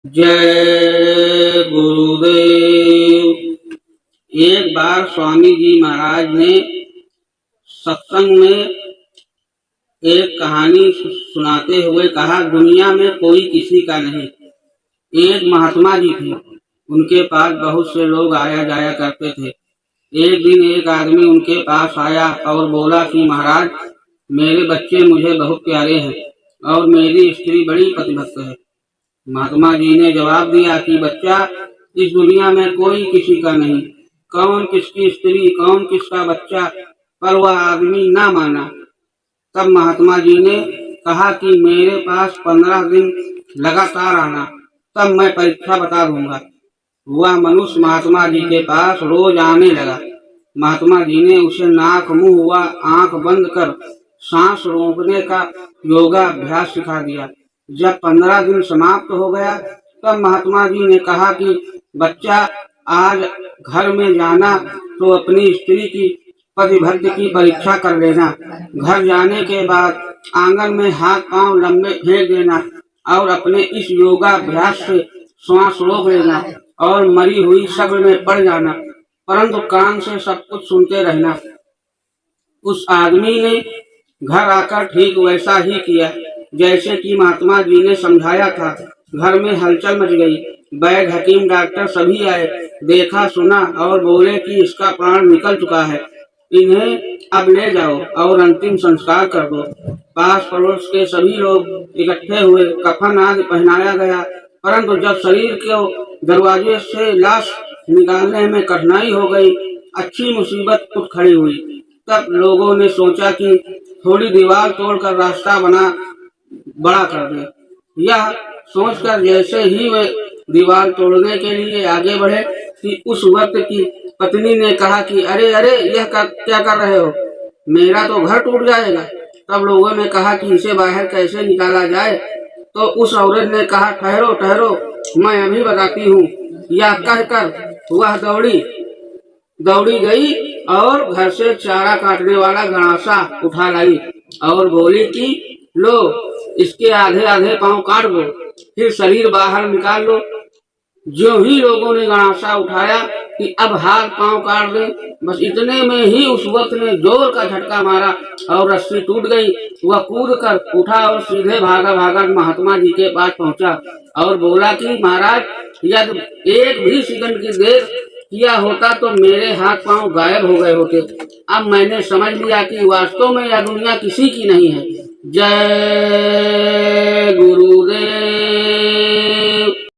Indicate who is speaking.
Speaker 1: जय गुरुदेव। एक बार स्वामी जी महाराज ने सत्संग में एक कहानी सुनाते हुए कहा, दुनिया में कोई किसी का नहीं। एक महात्मा जी थे, उनके पास बहुत से लोग आया जाया करते थे। एक दिन एक आदमी उनके पास आया और बोला कि महाराज, मेरे बच्चे मुझे बहुत प्यारे हैं और मेरी स्त्री बड़ी पतिभक्त है। महात्मा जी ने जवाब दिया कि बच्चा, इस दुनिया में कोई किसी का नहीं, कौन किसकी स्त्री, कौन किसका बच्चा, पर वह आदमी ना माना। तब महात्मा जी ने कहा कि मेरे पास 15 दिन लगातार आना, तब मैं परीक्षा बता दूंगा। वह मनुष्य महात्मा जी के पास रोज आने लगा। महात्मा जी ने उसे नाक, मुंह व आंख बंद कर सांस रोकने का योगाभ्यास सिखा दिया। जब 15 दिन समाप्त हो गया, तब महात्मा जी ने कहा कि बच्चा, आज घर में जाना तो अपनी स्त्री की पतिभक्त की परीक्षा कर लेना। घर जाने के बाद आंगन में हाथ पांव लंबे फेंक देना और अपने इस योगाभ्यास से श्वास रोक लेना और मरी हुई शक्ल में पड़ जाना, परंतु कान से सब कुछ सुनते रहना। उस आदमी ने घर आकर ठीक वैसा ही किया जैसे कि महात्मा जी ने समझाया था। घर में हलचल मच गई। वैद्य, हकीम, डॉक्टर सभी आए, देखा सुना और बोले कि इसका प्राण निकल चुका है, इन्हें अब ले जाओ और अंतिम संस्कार कर दो। पास पड़ोस के सभी लोग इकट्ठे हुए, कफन आदि पहनाया गया, परंतु जब शरीर के दरवाजे से लाश निकालने में कठिनाई हो गई, अच्छी मुसीबत उठ खड़ी हुई। तब लोगों ने सोचा कि थोड़ी दीवार तोड़कर रास्ता बड़ा कर दे। यह सोचकर जैसे ही वे दीवार तोड़ने के लिए आगे बढ़े कि उस वक्त की पत्नी ने कहा कि अरे अरे, यह क्या कर रहे हो, मेरा तो घर टूट जाएगा। तब लोगों ने कहा कि इसे बाहर कैसे निकाला जाए। तो उस औरत ने कहा, ठहरो ठहरो, मैं अभी बताती हूँ। यह कहकर वह दौड़ी गई और घर से चारा काटने वाला गणासा उठा लाई और बोली कि लो, इसके आधे आधे पांव काट दो, फिर शरीर बाहर निकाल लो। जो ही लोगों ने गणासा उठाया कि अब हाथ पांव काट दे, बस इतने में ही उस वक्त ने जोर का झटका मारा और रस्सी टूट गई। वह कूद कर उठा और सीधे भागा भागा महात्मा जी के पास पहुंचा और बोला कि महाराज, यदि एक भी सेकंड की देर किया होता तो मेरे हाथ पांव गायब हो गए होते। अब मैंने समझ लिया कि वास्तव में यह दुनिया किसी की नहीं है। जय गुरुदेव।